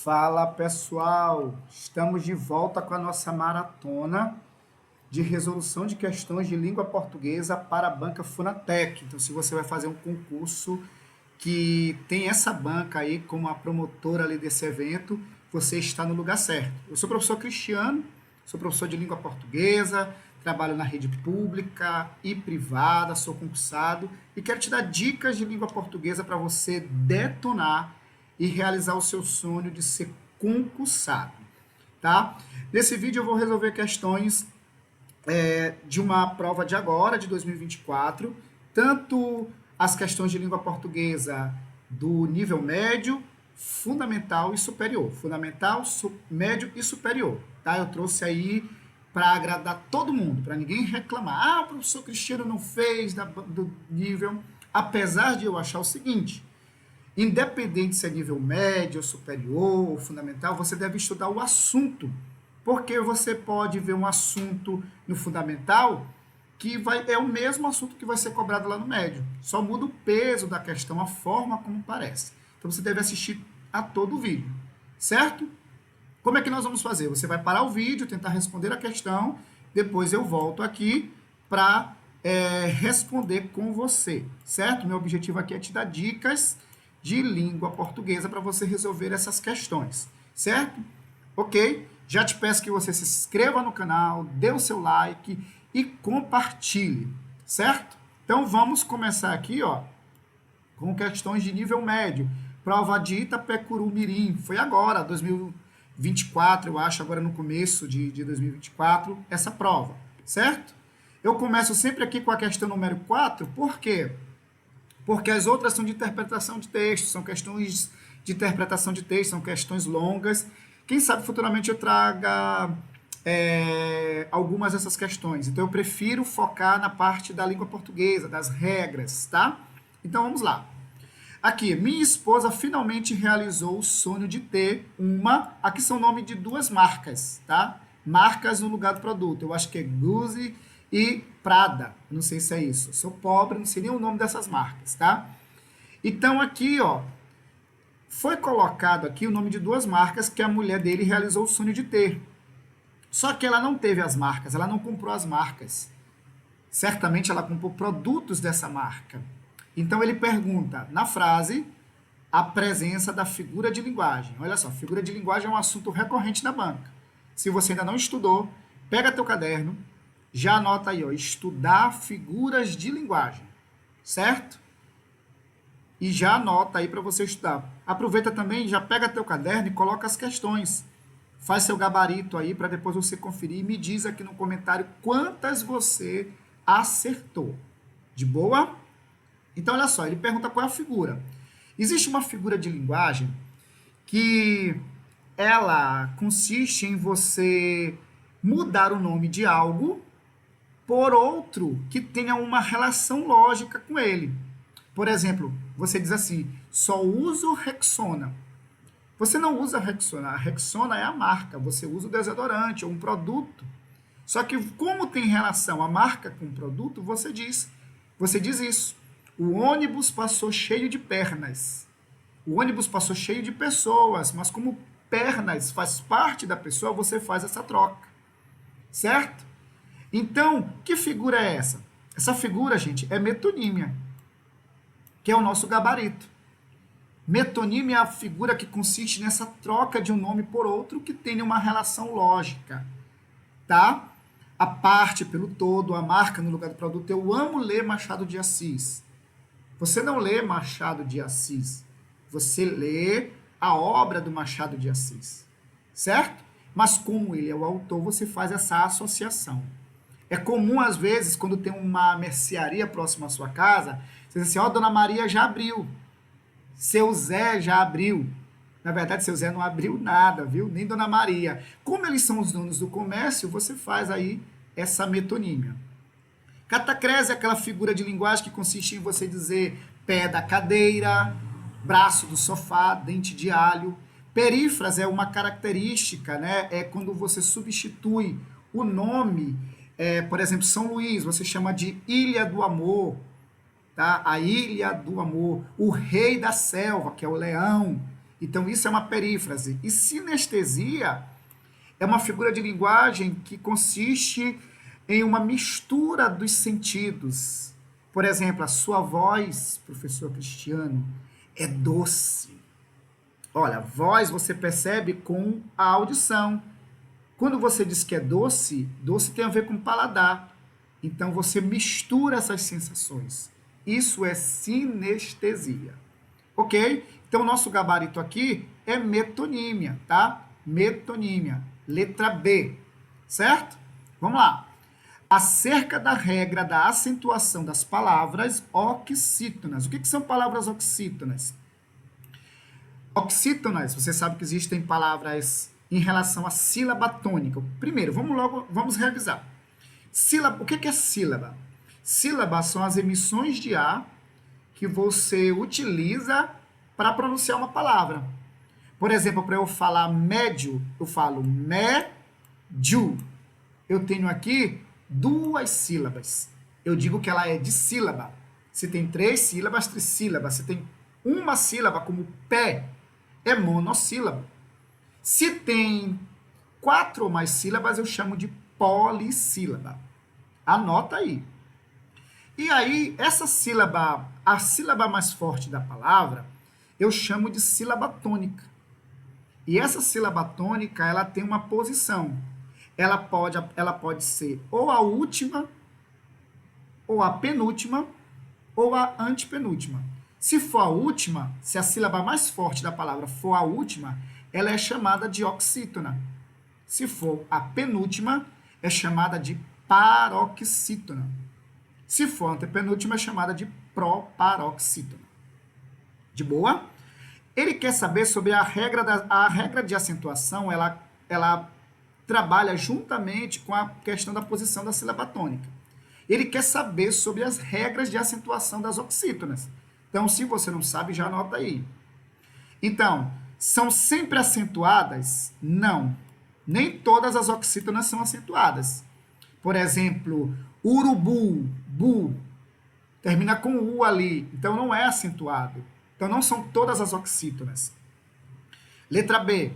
Fala pessoal, estamos de volta com a nossa maratona de resolução de questões de língua portuguesa para a banca Funatec. Então, se você vai fazer um concurso que tem essa banca aí como a promotora ali desse evento, você está no lugar certo. Eu sou o professor Cristiano, sou professor de língua portuguesa, trabalho na rede pública e privada, sou concursado e quero te dar dicas de língua portuguesa para você detonar e realizar o seu sonho de ser concursado, tá? Nesse vídeo eu vou resolver questões de uma prova de agora, de 2024, tanto as questões de língua portuguesa do nível médio, fundamental e superior. Fundamental, médio e superior, tá? Eu trouxe aí para agradar todo mundo, para ninguém reclamar. Ah, o professor Cristiano não fez do nível. Apesar de eu achar o seguinte: independente se é nível médio, superior ou fundamental, você deve estudar o assunto, porque você pode ver um assunto no fundamental que é o mesmo assunto que vai ser cobrado lá no médio, só muda o peso da questão, a forma como parece. Então você deve assistir a todo o vídeo, certo? Como é que nós vamos fazer? Você vai parar o vídeo, tentar responder a questão, depois eu volto aqui para responder com você, certo? Meu objetivo aqui é te dar dicas de língua portuguesa para você resolver essas questões, certo? Ok? Já te peço que você se inscreva no canal, dê o seu like e compartilhe, certo? Então vamos começar aqui, ó, com questões de nível médio. Prova de Itapecuru-Mirim, foi agora, 2024, eu acho, agora no começo de 2024, essa prova, certo? Eu começo sempre aqui com a questão número 4, por quê? Porque as outras são de interpretação de texto, são questões de interpretação de texto, são questões longas. Quem sabe futuramente eu traga algumas dessas questões. Então eu prefiro focar na parte da língua portuguesa, das regras, tá? Então vamos lá. Aqui, minha esposa finalmente realizou o sonho de ter uma... Aqui são nome de duas marcas, tá? Marcas no lugar do produto. Eu acho que é Gucci e Prada. Não sei se é isso. Eu sou pobre, não sei nem o nome dessas marcas, tá? Então aqui, ó, foi colocado aqui o nome de duas marcas que a mulher dele realizou o sonho de ter. Só que ela não teve as marcas, ela não comprou as marcas. Certamente ela comprou produtos dessa marca. Então ele pergunta, na frase, a presença da figura de linguagem. Olha só, figura de linguagem é um assunto recorrente na banca. Se você ainda não estudou, pega teu caderno, já anota aí, ó, estudar figuras de linguagem, certo? E já anota aí para você estudar. Aproveita também, já pega teu caderno e coloca as questões. Faz seu gabarito aí para depois você conferir e me diz aqui no comentário quantas você acertou. De boa? Então, olha só, ele pergunta qual é a figura. Existe uma figura de linguagem que ela consiste em você mudar o nome de algo por outro que tenha uma relação lógica com ele. Por exemplo, você diz assim, só uso Rexona. Você não usa Rexona, a Rexona é a marca, você usa o desodorante ou um produto. Só que como tem relação a marca com o produto, você diz isso. O ônibus passou cheio de pernas. O ônibus passou cheio de pessoas, mas como pernas faz parte da pessoa, você faz essa troca. Certo? Então, que figura é essa? Essa figura, gente, é metonímia, que é o nosso gabarito. Metonímia é a figura que consiste nessa troca de um nome por outro que tenha uma relação lógica, tá? A parte pelo todo, a marca no lugar do produto. Eu amo ler Machado de Assis. Você não lê Machado de Assis, você lê a obra do Machado de Assis, certo? Mas como ele é o autor, você faz essa associação. É comum, às vezes, quando tem uma mercearia próxima à sua casa, você diz assim, ó, Dona Maria já abriu. Seu Zé já abriu. Na verdade, seu Zé não abriu nada, viu? Nem Dona Maria. Como eles são os donos do comércio, você faz aí essa metonímia. Catacrese é aquela figura de linguagem que consiste em você dizer pé da cadeira, braço do sofá, dente de alho. Perífrase é uma característica, né? É quando você substitui o nome, por exemplo, São Luís, você chama de Ilha do Amor, tá? A Ilha do Amor, o Rei da Selva, que é o leão. Então, isso é uma perífrase. E sinestesia é uma figura de linguagem que consiste em uma mistura dos sentidos. Por exemplo, a sua voz, professor Cristiano, é doce. Olha, voz você percebe com a audição. Quando você diz que é doce, doce tem a ver com paladar. Então você mistura essas sensações. Isso é sinestesia. Ok? Então, nosso gabarito aqui é metonímia, tá? Metonímia. Letra B. Certo? Vamos lá. Acerca da regra da acentuação das palavras oxítonas. O que são palavras oxítonas? Oxítonas, você sabe que existem palavras em relação à sílaba tônica. Primeiro, vamos revisar. Sílaba, o que é sílaba? Sílabas são as emissões de ar que você utiliza para pronunciar uma palavra. Por exemplo, para eu falar médio, eu falo médio. Eu tenho aqui 2 sílabas. Eu digo que ela é dissílaba. Se tem 3 sílabas, trissílaba. Se tem uma sílaba, como pé, é monossílabo. Se tem 4 ou mais sílabas, eu chamo de polissílaba. Anota aí. E aí, essa sílaba, a sílaba mais forte da palavra, eu chamo de sílaba tônica. E essa sílaba tônica, ela tem uma posição. Ela pode ser ou a última, ou a penúltima, ou a antepenúltima. Se for a última, se a sílaba mais forte da palavra for a última, ela é chamada de oxítona. Se for a penúltima, é chamada de paroxítona. Se for a antepenúltima, é chamada de proparoxítona. De boa? Ele quer saber sobre a regra de acentuação, ela trabalha juntamente com a questão da posição da sílaba tônica. Ele quer saber sobre as regras de acentuação das oxítonas. Então, se você não sabe, já anota aí. Então, são sempre acentuadas? Não. Nem todas as oxítonas são acentuadas. Por exemplo, urubu, bu, termina com U ali, então não é acentuado. Então, não são todas as oxítonas. Letra B.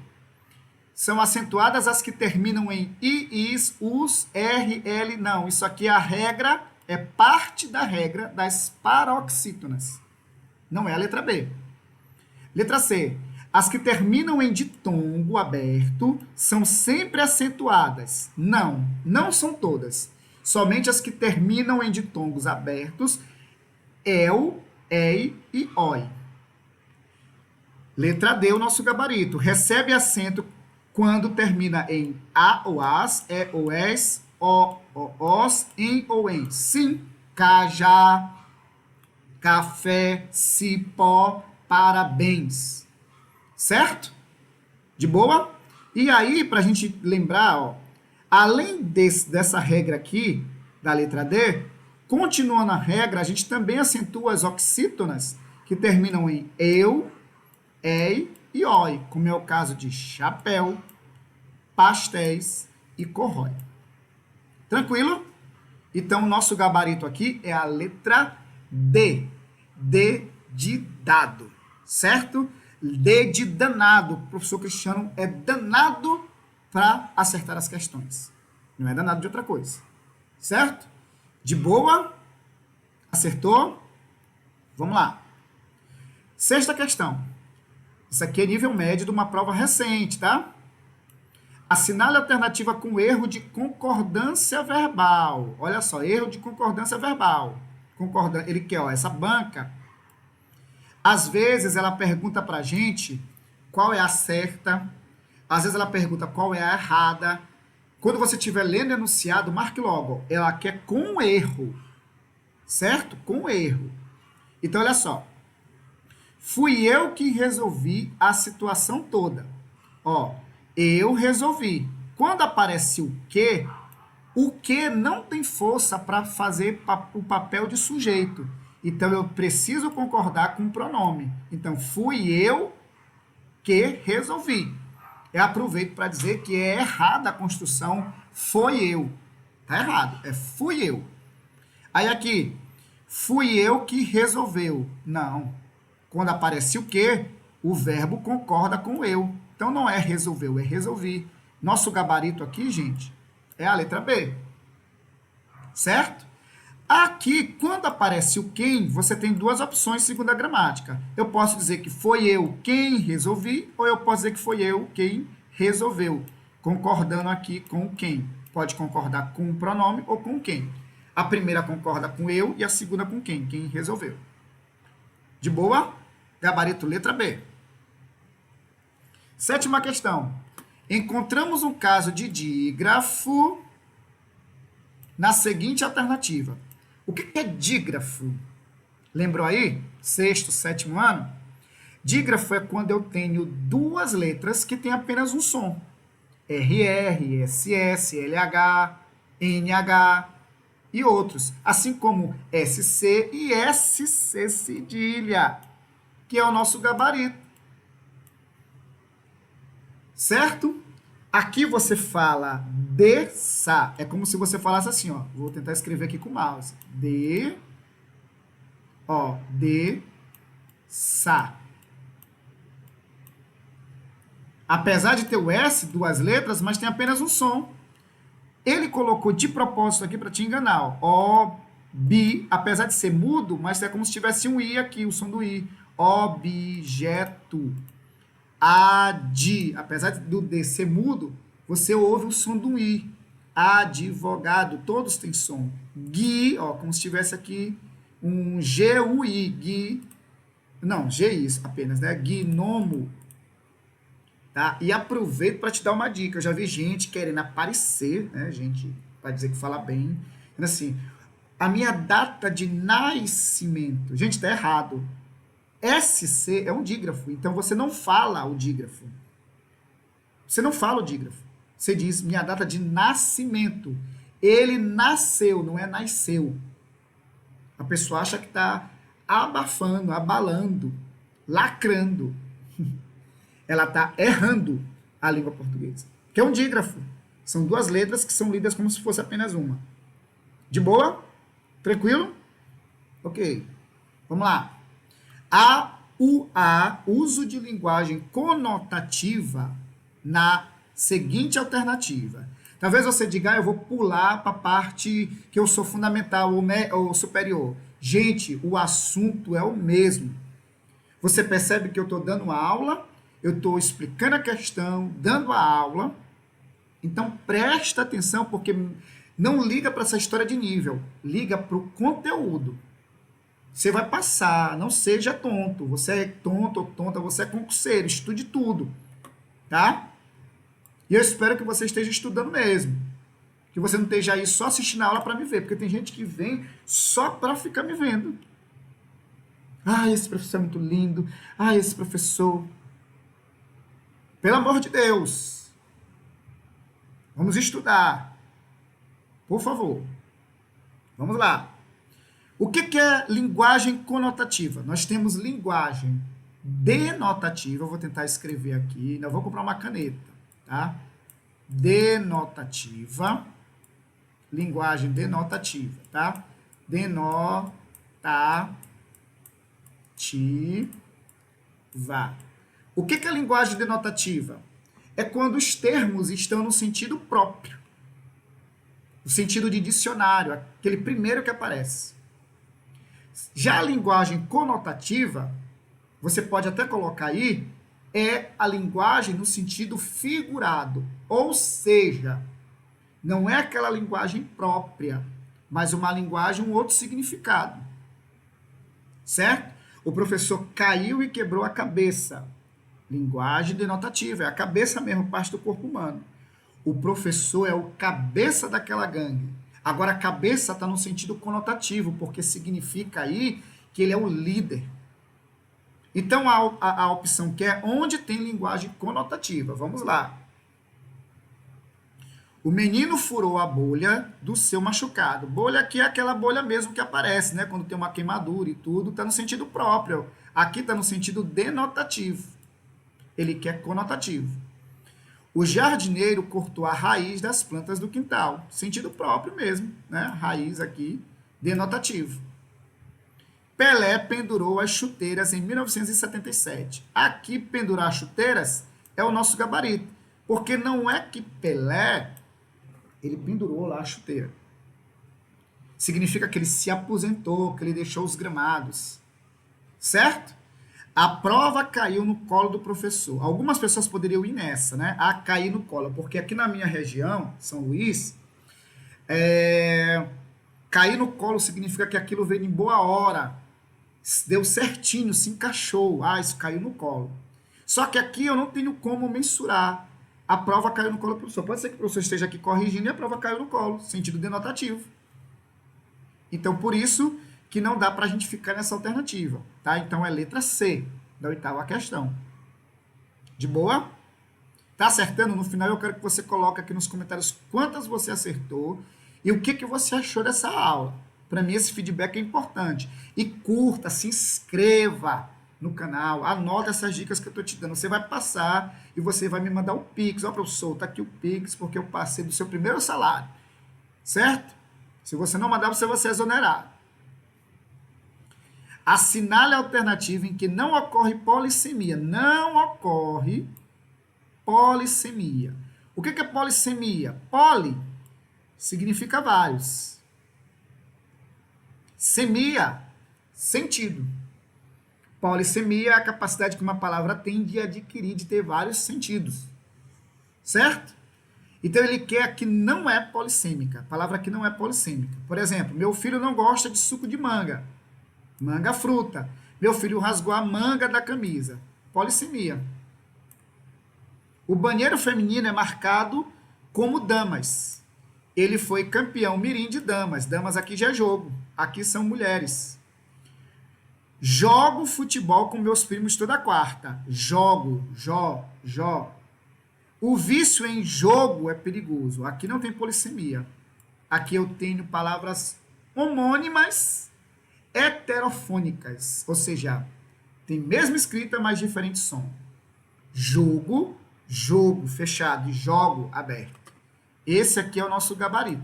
São acentuadas as que terminam em I, IS, US, R, L. Não, isso aqui é a regra, é parte da regra das paroxítonas. Não é a letra B. Letra C. As que terminam em ditongo aberto são sempre acentuadas. Não, não são todas. Somente as que terminam em ditongos abertos, el, ei e oi. Letra D, o nosso gabarito. Recebe acento quando termina em a ou as, e ou es, o ou os, em ou em. Sim, cajá, café, cipó, parabéns. Certo? De boa? E aí, para a gente lembrar, ó, além dessa regra aqui, da letra D, continuando a regra, a gente também acentua as oxítonas que terminam em eu, ei e oi, como é o caso de chapéu, pastéis e corrói. Tranquilo? Então, o nosso gabarito aqui é a letra D. D de dado, certo? D de danado. O professor Cristiano é danado para acertar as questões. Não é danado de outra coisa. Certo? De boa? Acertou? Vamos lá. Sexta questão. Isso aqui é nível médio de uma prova recente, tá? Assinale a alternativa com erro de concordância verbal. Olha só, erro de concordância verbal. Ele quer, ó, essa banca. Às vezes ela pergunta pra gente qual é a certa, às vezes ela pergunta qual é a errada. Quando você estiver lendo o enunciado, marque logo. Ela quer com erro, certo? Com erro. Então, olha só. Fui eu que resolvi a situação toda. Ó, eu resolvi. Quando aparece o que não tem força para fazer o papel de sujeito. Então, eu preciso concordar com o pronome. Então, fui eu que resolvi. Eu aproveito para dizer que é errada a construção foi eu. Tá errado. É fui eu. Aí aqui, fui eu que resolveu. Não. Quando aparece o O verbo concorda com o eu. Então não é resolveu, é resolvi. Nosso gabarito aqui, gente, é a letra B. Certo? Aqui, quando aparece o quem, você tem duas opções segundo a gramática. Eu posso dizer que foi eu quem resolvi, ou eu posso dizer que foi eu quem resolveu, concordando aqui com quem. Pode concordar com o pronome ou com quem. A primeira concorda com eu e a segunda com quem resolveu. De boa? Gabarito letra B. Sétima questão. Encontramos um caso de dígrafo na seguinte alternativa. O que é dígrafo? Lembrou aí? Sexto, sétimo ano? Dígrafo é quando eu tenho duas letras que têm apenas um som. RR, SS, LH, NH e outros. Assim como SC e SC cedilha, que é o nosso gabarito. Certo? Aqui você fala de-sa. É como se você falasse assim, ó. Vou tentar escrever aqui com o mouse. De-sa. Apesar de ter o S, duas letras, mas tem apenas um som. Ele colocou de propósito aqui para te enganar, ó. Bi, apesar de ser mudo, mas é como se tivesse um I aqui, o som do I. Objeto. Apesar do D ser mudo, você ouve o som do I. Advogado, todos têm som. Gui, ó, como se tivesse aqui um G-U-I, gui, não, G-I apenas, né? Gnomo. Tá? E aproveito para te dar uma dica. Eu já vi gente querendo aparecer, né? Gente, para dizer que fala bem. Assim, a minha data de nascimento, gente, tá errado. SC é um dígrafo, então você não fala o dígrafo. Você não fala o dígrafo. Você diz minha data de nascimento. Ele nasceu, não é nasceu. A pessoa acha que está abafando, abalando, lacrando. Ela está errando a língua portuguesa. Que é um dígrafo. São duas letras que são lidas como se fosse apenas uma. De boa? Tranquilo? Ok. Vamos lá. Uso de linguagem conotativa na seguinte alternativa. Talvez você diga, eu vou pular para a parte que eu sou fundamental ou superior. Gente, o assunto é o mesmo. Você percebe que eu estou dando aula, eu estou explicando a questão, dando a aula. Então, presta atenção, porque não liga para essa história de nível. Liga para o conteúdo. Você vai passar, não seja tonto. Você é tonto ou tonta, você é concurseiro, estude tudo, tá? E eu espero que você esteja estudando mesmo. Que você não esteja aí só assistindo a aula para me ver, porque tem gente que vem só para ficar me vendo. Ah, esse professor é muito lindo. Ah, esse professor. Pelo amor de Deus. Vamos estudar. Por favor. Vamos lá. O que é linguagem conotativa? Nós temos linguagem denotativa. Eu vou tentar escrever aqui. Ainda vou comprar uma caneta, tá? Denotativa. Linguagem denotativa, tá? Denotativa. O que é linguagem denotativa? É quando os termos estão no sentido próprio. No sentido de dicionário, aquele primeiro que aparece. Já a linguagem conotativa, você pode até colocar aí, é a linguagem no sentido figurado. Ou seja, não é aquela linguagem própria, mas uma linguagem, um outro significado. Certo? O professor caiu e quebrou a cabeça. Linguagem denotativa, é a cabeça mesmo, parte do corpo humano. O professor é o cabeça daquela gangue. Agora, a cabeça está no sentido conotativo, porque significa aí que ele é o líder. Então, a opção que é onde tem linguagem conotativa. Vamos lá. O menino furou a bolha do seu machucado. Bolha aqui é aquela bolha mesmo que aparece, né? Quando tem uma queimadura e tudo, está no sentido próprio. Aqui está no sentido denotativo. Ele quer conotativo. O jardineiro cortou a raiz das plantas do quintal. Sentido próprio mesmo, né? Raiz aqui, denotativo. Pelé pendurou as chuteiras em 1977. Aqui, pendurar chuteiras é o nosso gabarito. Porque não é que Pelé, ele pendurou lá a chuteira. Significa que ele se aposentou, que ele deixou os gramados. Certo? A prova caiu no colo do professor. Algumas pessoas poderiam ir nessa, né? A cair no colo. Porque aqui na minha região, São Luís, cair no colo significa que aquilo veio em boa hora. Deu certinho, se encaixou. Ah, isso caiu no colo. Só que aqui eu não tenho como mensurar. A prova caiu no colo do professor. Pode ser que o professor esteja aqui corrigindo e a prova caiu no colo, sentido denotativo. Então, por isso que não dá para a gente ficar nessa alternativa, tá? Então, é letra C da oitava questão. De boa? Tá acertando? No final, eu quero que você coloque aqui nos comentários quantas você acertou e o que você achou dessa aula. Para mim, esse feedback é importante. E curta, se inscreva no canal, anota essas dicas que eu estou te dando. Você vai passar e você vai me mandar o Pix. Ó, professor, tá aqui o Pix, porque eu passei do seu primeiro salário. Certo? Se você não mandar, você vai ser exonerado. Assinale a alternativa em que não ocorre polissemia. Não ocorre polissemia. O que é polissemia? Poli significa vários. Semia, sentido. Polissemia é a capacidade que uma palavra tem de adquirir, de ter vários sentidos. Certo? Então, ele quer que não é polissêmica. A palavra aqui não é polissêmica. Por exemplo, meu filho não gosta de suco de manga. Manga fruta. Meu filho rasgou a manga da camisa. Polissemia. O banheiro feminino é marcado como damas. Ele foi campeão mirim de damas. Damas aqui já é jogo. Aqui são mulheres. Jogo futebol com meus primos toda quarta. Jogo, jó. O vício em jogo é perigoso. Aqui não tem polissemia. Aqui eu tenho palavras homônimas heterofônicas. Ou seja, tem mesma escrita, mas diferente som. Jogo, jogo fechado e jogo aberto. Esse aqui é o nosso gabarito.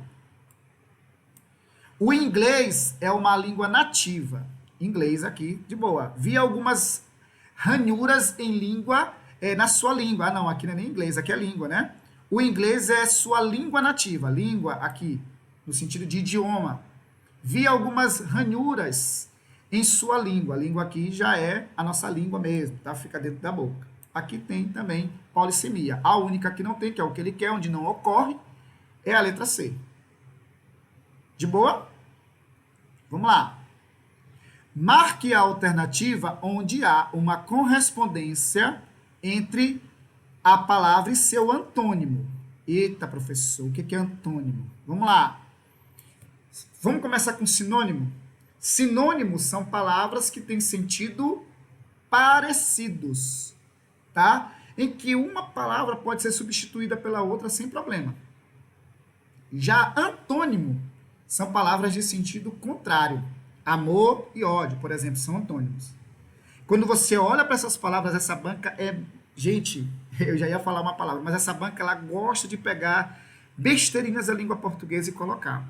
O inglês é uma língua nativa. Inglês aqui, de boa. Vi algumas ranhuras em língua, na sua língua. Ah, não, aqui não é nem inglês, aqui é língua, né? O inglês é sua língua nativa. Língua aqui, no sentido de idioma. Vi algumas ranhuras em sua língua. A língua aqui já é a nossa língua mesmo, tá? Fica dentro da boca. Aqui tem também polissemia. A única que não tem, que é o que ele quer, onde não ocorre, é a letra C. De boa? Vamos lá. Marque a alternativa onde há uma correspondência entre a palavra e seu antônimo. Eita, professor, o que é antônimo? Vamos lá. Vamos começar com sinônimo? Sinônimos são palavras que têm sentido parecidos, tá? Em que uma palavra pode ser substituída pela outra sem problema. Já antônimo são palavras de sentido contrário. Amor e ódio, por exemplo, são antônimos. Quando você olha para essas palavras, essa banca é... Gente, eu já ia falar uma palavra, mas essa banca ela gosta de pegar besteirinhas da língua portuguesa e colocar.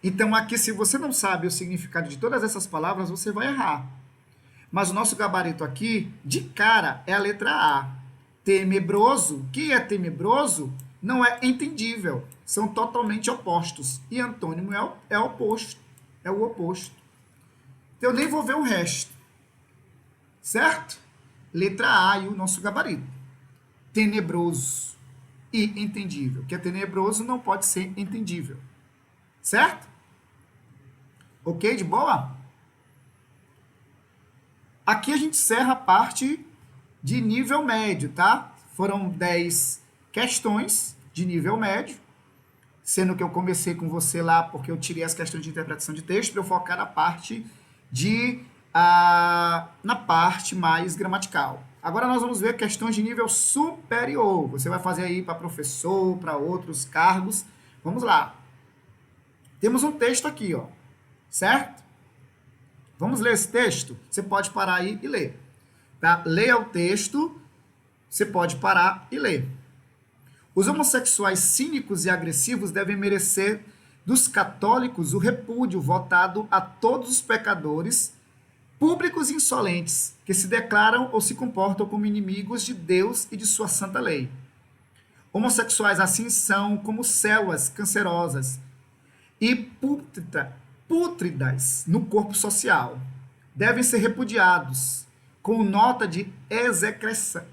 Então, aqui, se você não sabe o significado de todas essas palavras, você vai errar. Mas o nosso gabarito aqui, de cara, é a letra A. Tenebroso. O que é tenebroso? Não é entendível. São totalmente opostos. E antônimo é oposto. É o oposto. Então, eu nem vou ver o resto. Certo? Letra A e o nosso gabarito. Tenebroso e entendível. O que é tenebroso não pode ser entendível. Certo? Ok? De boa? Aqui a gente encerra a parte de nível médio, tá? Foram 10 questões de nível médio, sendo que eu comecei com você lá porque eu tirei as questões de interpretação de texto para eu focar na parte na parte mais gramatical. Agora nós vamos ver questões de nível superior. Você vai fazer aí para professor, para outros cargos. Vamos lá. Temos um texto aqui, ó. Certo? Vamos ler esse texto? Você pode parar aí e ler. Tá? Leia o texto, você pode parar e ler. Os homossexuais cínicos e agressivos devem merecer Dos católicos, o repúdio votado a todos os pecadores públicos e insolentes que se declaram ou se comportam como inimigos de Deus e de sua santa lei. Homossexuais assim são como células cancerosas e pútridas no corpo social. Devem ser repudiados com nota de execração.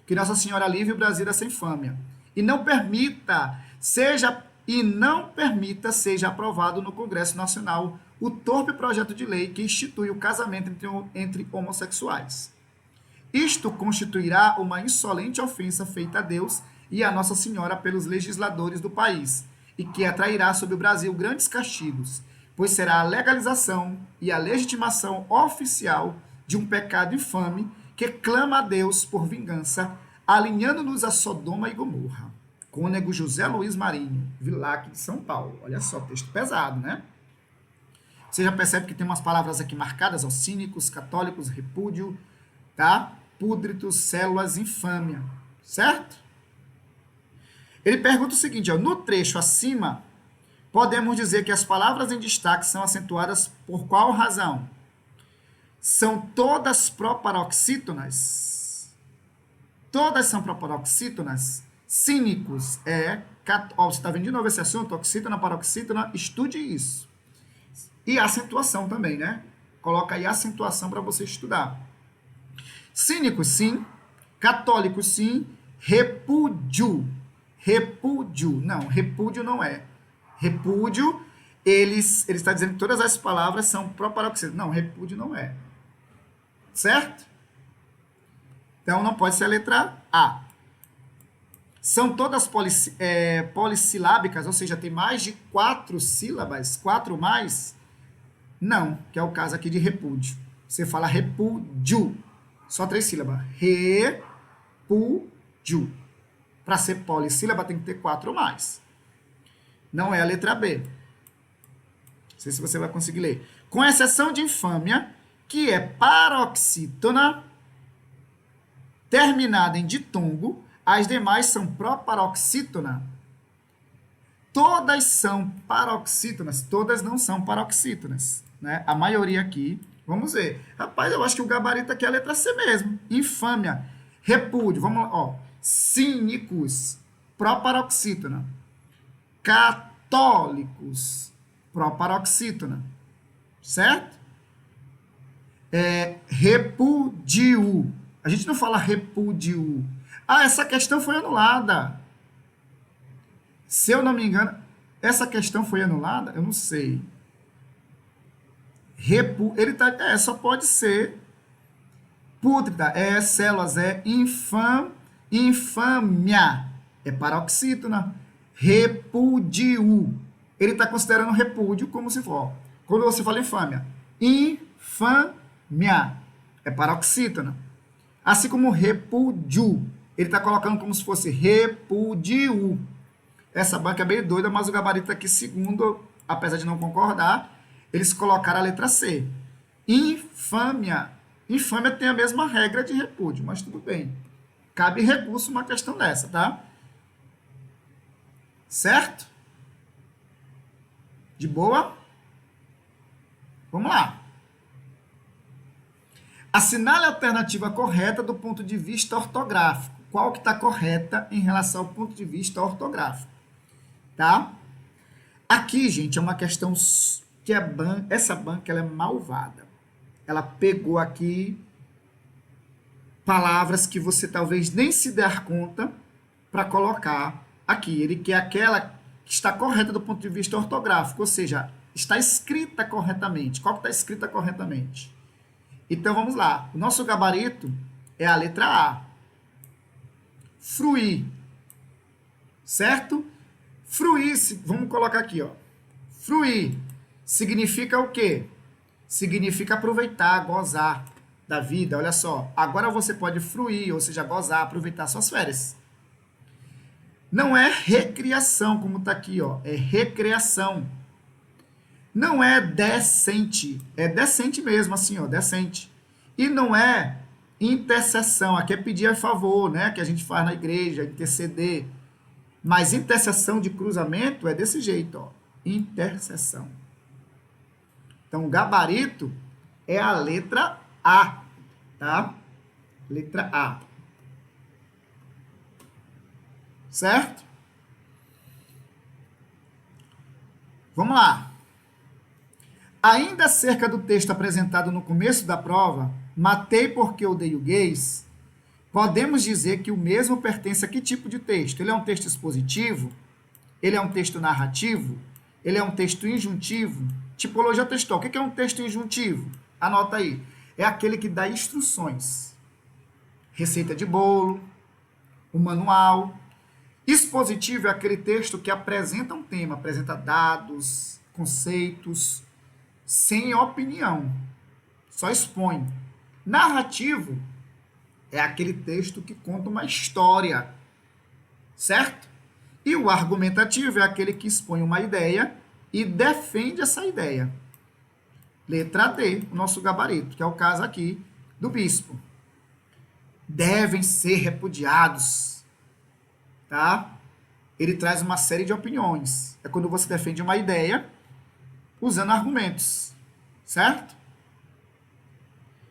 Que Nossa Senhora livre o Brasil dessa infâmia. E não permita seja aprovado no Congresso Nacional o torpe projeto de lei que institui o casamento entre homossexuais. Isto constituirá uma insolente ofensa feita a Deus e a Nossa Senhora pelos legisladores do país, e que atrairá sobre o Brasil grandes castigos, pois será a legalização e a legitimação oficial de um pecado infame que clama a Deus por vingança, alinhando-nos a Sodoma e Gomorra. Cônego José Luiz Marinho, Vilac de São Paulo. Olha só, texto pesado, né? Você já percebe que tem umas palavras aqui marcadas, ó, cínicos, católicos, repúdio, tá? Púdritos, células, infâmia, certo? Ele pergunta o seguinte, ó, no trecho acima, podemos dizer que as palavras em destaque são acentuadas por qual razão? São todas proparoxítonas? Todas são proparoxítonas? Cínicos ó, você está vendo de novo esse assunto? Oxítona, paroxítona, estude isso. E acentuação também, né? Coloca aí a acentuação para você estudar. Cínicos, sim. Católicos, sim. Repúdio. Repúdio. Não, repúdio não é. Repúdio, ele está dizendo que todas as palavras são proparoxítonas. Não, repúdio não é. Certo? Então, não pode ser a letra A. São todas polissilábicas, ou seja, tem mais de 4 sílabas, 4 mais? Não, que é o caso aqui de repúdio. Você fala repúdio, só 3 sílabas. Repúdio. Para ser polissílaba tem que ter 4 ou mais. Não é a letra B. Não sei se você vai conseguir ler. Com exceção de infâmia, que é paroxítona, terminada em ditongo, as demais são proparoxítona. Todas são paroxítonas, todas não são paroxítonas, né? A maioria aqui, vamos ver. Rapaz, eu acho que o gabarito aqui é a letra C mesmo. Infâmia, repúdio, vamos lá, ó. Cínicos, proparoxítona. Católicos, proparoxítona. Certo? Repúdio. A gente não fala repúdio. Ah, essa questão foi anulada. Se eu não me engano, essa questão foi anulada? Eu não sei. Ele tá, só pode ser pútrida, células, infâmia, é paroxítona. Repúdio. Ele está considerando repúdio como se for. Quando você fala infâmia, infâmia, é paroxítona. Assim como repúdio. Ele está colocando como se fosse repúdio. Essa banca é bem doida, mas o gabarito aqui, segundo, apesar de não concordar, eles colocaram a letra C. Infâmia. Infâmia tem a mesma regra de repúdio, mas tudo bem. Cabe recurso uma questão dessa, tá? Certo? De boa? Vamos lá. Assinale a alternativa correta do ponto de vista ortográfico. Qual que está correta em relação ao ponto de vista ortográfico? Tá? Aqui, gente, é uma questão que essa banca ela é malvada. Ela pegou aqui palavras que você talvez nem se der conta para colocar aqui. Ele quer aquela que está correta do ponto de vista ortográfico, ou seja, está escrita corretamente. Qual que está escrita corretamente? Então, vamos lá. O nosso gabarito é a letra A. Fruir. Certo? Fruir, vamos colocar aqui, ó. Fruir significa o quê? Significa aproveitar, gozar da vida. Olha só, agora você pode fruir, ou seja, gozar, aproveitar suas férias. Não é recriação, como está aqui, ó. É recreação. Não é decente. É decente mesmo, assim, ó, decente. E não é intercessão. Aqui é pedir a favor, né? Que a gente faz na igreja, interceder. Mas interseção de cruzamento é desse jeito, ó. Interseção. Então, o gabarito é a letra A, tá? Letra A. Certo? Vamos lá. Ainda acerca do texto apresentado no começo da prova, matei porque odeio gays, podemos dizer que o mesmo pertence a que tipo de texto? Ele é um texto expositivo? Ele é um texto narrativo? Ele é um texto injuntivo? Tipologia textual. O que é um texto injuntivo? Anota aí. É aquele que dá instruções. Receita de bolo, o manual. Expositivo é aquele texto que apresenta um tema, apresenta dados, conceitos, sem opinião, só expõe. Narrativo é aquele texto que conta uma história, certo? E o argumentativo é aquele que expõe uma ideia e defende essa ideia. Letra D, o nosso gabarito, que é o caso aqui do bispo. Devem ser repudiados, tá? Ele traz uma série de opiniões. É quando você defende uma ideia usando argumentos, certo?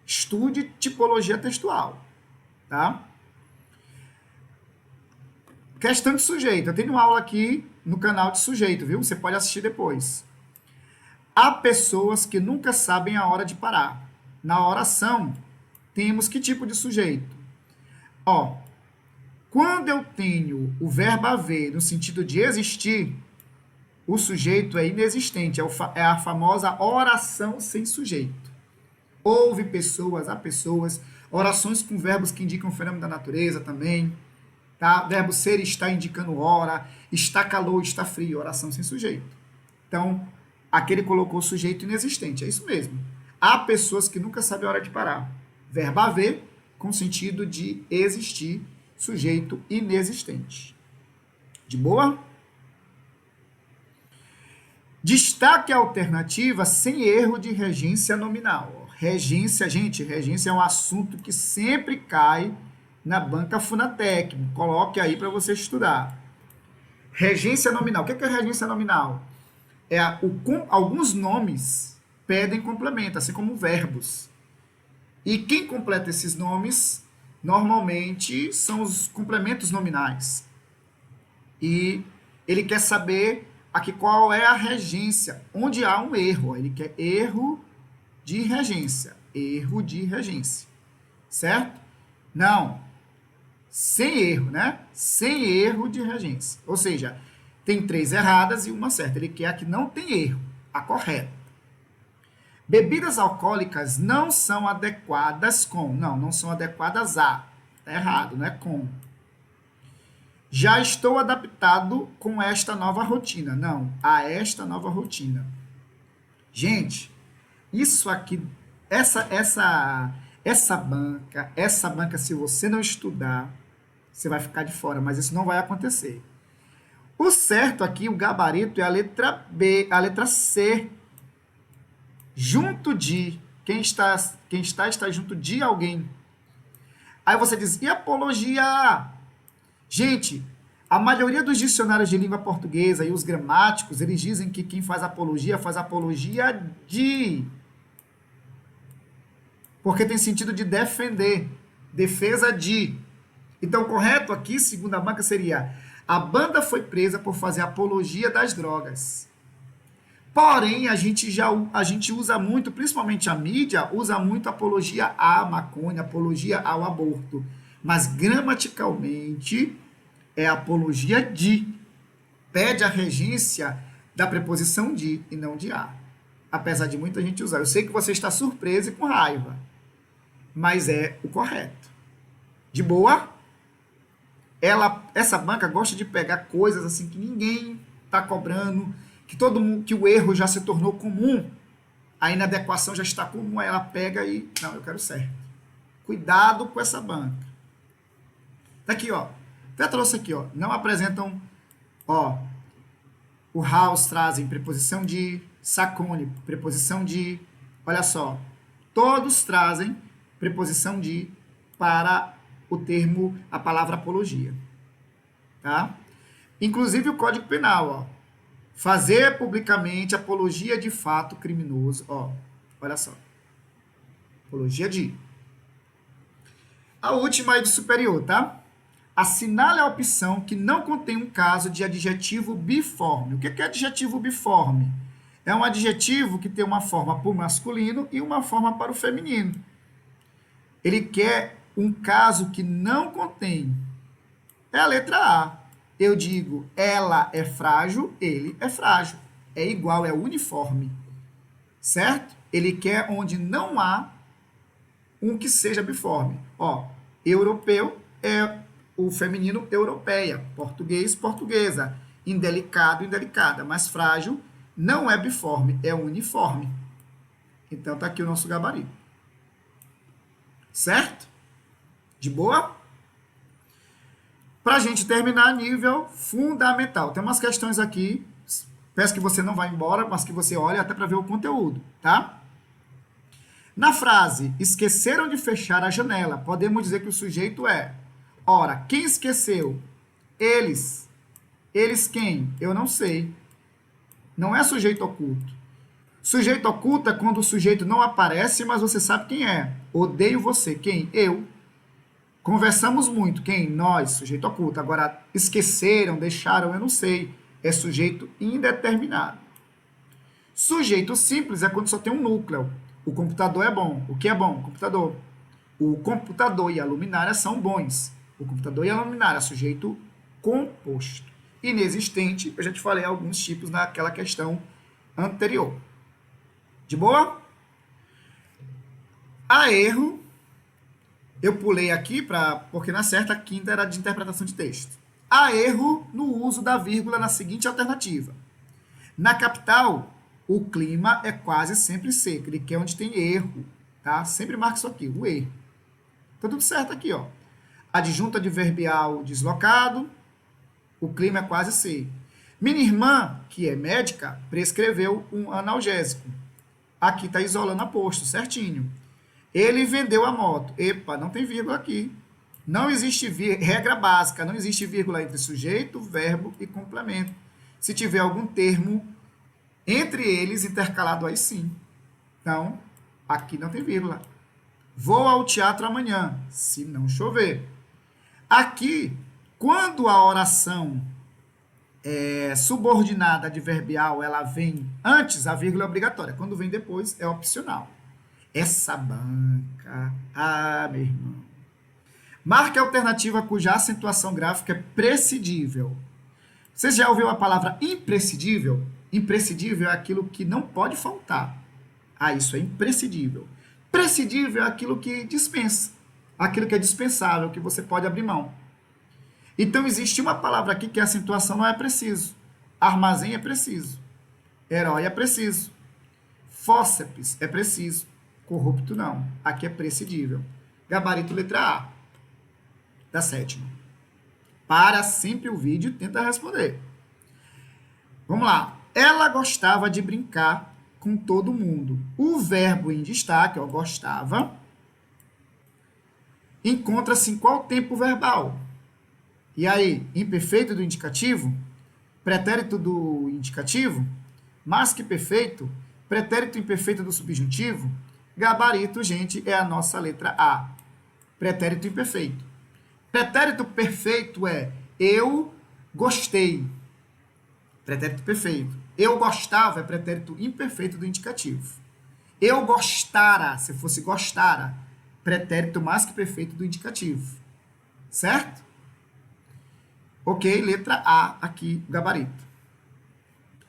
Estude tipologia textual, tá? Questão de sujeito. Eu tenho uma aula aqui no canal de sujeito, viu? Você pode assistir depois. Há pessoas que nunca sabem a hora de parar. Na oração, temos que tipo de sujeito? Ó, quando eu tenho o verbo haver no sentido de existir, o sujeito é inexistente, é a famosa oração sem sujeito. Houve pessoas, há pessoas, orações com verbos que indicam o fenômeno da natureza também, tá? Verbo ser está indicando hora, está calor, está frio, oração sem sujeito. Então, aquele colocou o sujeito inexistente, é isso mesmo. Há pessoas que nunca sabem a hora de parar. Verbo haver com sentido de existir, sujeito inexistente. De boa? Destaque a alternativa sem erro de regência nominal. Regência, gente, regência é um assunto que sempre cai na banca Funatec. Coloque aí para você estudar. Regência nominal. O que é regência nominal? Alguns nomes pedem complemento, assim como verbos. E quem completa esses nomes, normalmente, são os complementos nominais. E ele quer saber aqui qual é a regência, onde há um erro. Ele quer erro de regência. Erro de regência. Certo? Não. Sem erro, né? Sem erro de regência. Ou seja, tem 3 erradas e uma certa. Ele quer a que não tem erro, a correta. Bebidas alcoólicas não são adequadas com. Não são adequadas a. Está errado, não é com. Já estou adaptado com esta nova rotina. Não, a esta nova rotina. Gente, isso aqui, essa banca, se você não estudar, você vai ficar de fora, mas isso não vai acontecer. O certo aqui, o gabarito, é a letra B, a letra C. Junto de. Quem está junto de alguém. Aí você diz, e apologia? Gente, a maioria dos dicionários de língua portuguesa e os gramáticos, eles dizem que quem faz apologia de. Porque tem sentido de defender. Defesa de. Então, o correto aqui, segundo a banca, seria: a banda foi presa por fazer apologia das drogas. Porém, a gente usa muito, principalmente a mídia, usa muito apologia à maconha, apologia ao aborto. Mas, gramaticalmente, é apologia de. Pede a regência da preposição de e não de a. Apesar de muita gente usar. Eu sei que você está surpreso e com raiva. Mas é o correto. De boa? Essa banca gosta de pegar coisas assim que ninguém está cobrando, que todo mundo, que o erro já se tornou comum, a inadequação já está comum, aí ela pega e, não, eu quero certo. Cuidado com essa banca. Tá aqui, ó. Até trouxe aqui, ó. Não apresentam, ó. O House trazem preposição de, Sacone, preposição de. Olha só. Todos trazem preposição de para o termo, a palavra apologia. Tá? Inclusive o Código Penal, ó. Fazer publicamente apologia de fato criminoso, ó. Olha só. Apologia de. A última aí de superior, tá? Assinale a opção que não contém um caso de adjetivo biforme. O que é adjetivo biforme? É um adjetivo que tem uma forma para o masculino e uma forma para o feminino. Ele quer um caso que não contém. É a letra A. Eu digo, ela é frágil, ele é frágil. É igual, é uniforme. Certo? Ele quer onde não há um que seja biforme. Ó, europeu é o feminino europeia, português, portuguesa, indelicado, indelicada, mas frágil não é biforme, é uniforme. Então tá aqui o nosso gabarito. Certo? De boa? Para a gente terminar, nível fundamental. Tem umas questões aqui, peço que você não vá embora, mas que você olhe até para ver o conteúdo, tá? Na frase, esqueceram de fechar a janela, podemos dizer que o sujeito é, ora, quem esqueceu? Eles. Eles quem? Eu não sei. Não é sujeito oculto. Sujeito oculto é quando o sujeito não aparece, mas você sabe quem é. Odeio você. Quem? Eu. Conversamos muito. Quem? Nós, sujeito oculto. Agora, esqueceram, deixaram, eu não sei. É sujeito indeterminado. Sujeito simples é quando só tem um núcleo. O computador é bom. O que é bom? O computador. O computador e a luminária são bons. O computador e a luminária, sujeito composto. Inexistente, eu já te falei alguns tipos naquela questão anterior. De boa? A erro, eu pulei aqui, porque na certa, a quinta era de interpretação de texto. Há erro no uso da vírgula na seguinte alternativa. Na capital, o clima é quase sempre seco. Ele quer onde tem erro, tá? Sempre marca isso aqui, o erro. Tá tudo certo aqui, ó. Adjunto adverbial deslocado, o clima é quase seco. Minha irmã, que é médica, prescreveu um analgésico. Aqui tá isolando aposto, certinho. Ele vendeu a moto. Epa, não tem vírgula aqui. Não existe regra básica, não existe vírgula entre sujeito, verbo e complemento. Se tiver algum termo entre eles intercalado, aí sim. Então, aqui não tem vírgula. Vou ao teatro amanhã, se não chover. Aqui, quando a oração é subordinada adverbial, ela vem antes, a vírgula é obrigatória. Quando vem depois, é opcional. Essa banca, meu irmão. Marque a alternativa cuja acentuação gráfica é prescindível. Você já ouviu a palavra imprescindível? Imprescindível é aquilo que não pode faltar. Isso é imprescindível. Prescindível é aquilo que dispensa. Aquilo que é dispensável, que você pode abrir mão. Então, existe uma palavra aqui que a acentuação não é preciso. Armazém é preciso. Herói é preciso. Fósseps é preciso. Corrupto não. Aqui é prescindível. Gabarito letra A. Da sétima. Para sempre o vídeo e tenta responder. Vamos lá. Ela gostava de brincar com todo mundo. O verbo em destaque, ó, gostava, encontra-se em qual tempo verbal? E aí, imperfeito do indicativo? Pretérito do indicativo? Mais que perfeito? Pretérito imperfeito do subjuntivo? Gabarito, gente, é a nossa letra A. Pretérito imperfeito. Pretérito perfeito é eu gostei. Pretérito perfeito. Eu gostava é pretérito imperfeito do indicativo. Eu gostara, se fosse gostara, pretérito mais que perfeito do indicativo. Certo? Ok, letra A aqui, gabarito.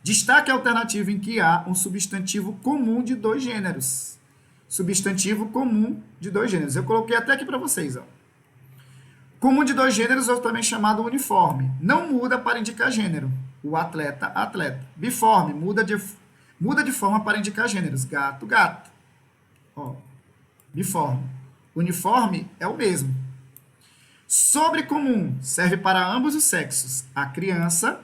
Destaque a alternativa em que há um substantivo comum de dois gêneros. Substantivo comum de dois gêneros. Eu coloquei até aqui para vocês, ó. Comum de dois gêneros é também chamado uniforme. Não muda para indicar gênero. O atleta, atleta. Biforme, muda de forma para indicar gêneros. Gato, gato. Ó, biforme. Uniforme é o mesmo. Sobrecomum serve para ambos os sexos. A criança,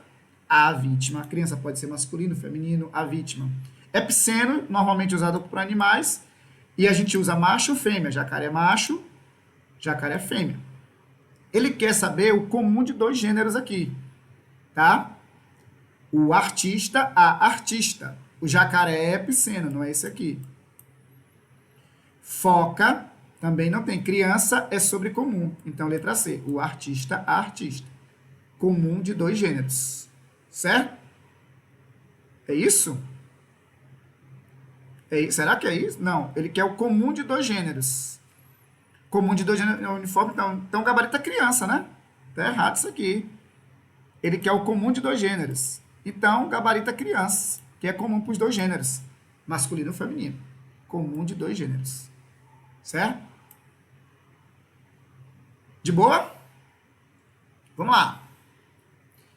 a vítima. A criança pode ser masculino, feminino, a vítima. Epiceno, normalmente usado para animais. E a gente usa macho ou fêmea. Jacaré é macho, jacaré é fêmea. Ele quer saber o comum de dois gêneros aqui. tá? O artista, a artista. O jacaré é epiceno, não é esse aqui. Foca, também não tem. Criança é sobre comum. Então, letra C. O artista, a artista. Comum de 2 gêneros. Certo? É isso? Será que é isso? Não. Ele quer o comum de 2 gêneros. Comum de 2 gêneros é uniforme. Então gabarita criança, né? Tá errado isso aqui. Ele quer o comum de 2 gêneros. Então, gabarita criança, que é comum para os 2 gêneros. Masculino e feminino. Comum de 2 gêneros. Certo? De boa? Vamos lá.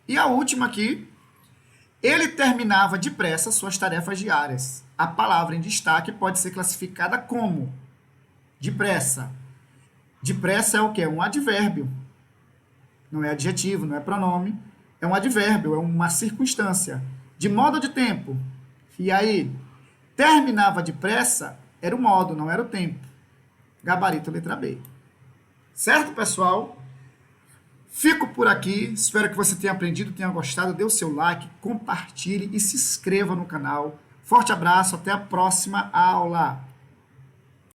E a última aqui. Ele terminava depressa suas tarefas diárias. A palavra em destaque pode ser classificada como depressa. Depressa é o quê? Um advérbio. Não é adjetivo, não é pronome. É um advérbio, é uma circunstância. De modo ou de tempo. E aí, terminava depressa era o modo, não era o tempo. Gabarito, letra B. Certo, pessoal? Fico por aqui. Espero que você tenha aprendido, tenha gostado. Dê o seu like, compartilhe e se inscreva no canal. Forte abraço, até a próxima aula.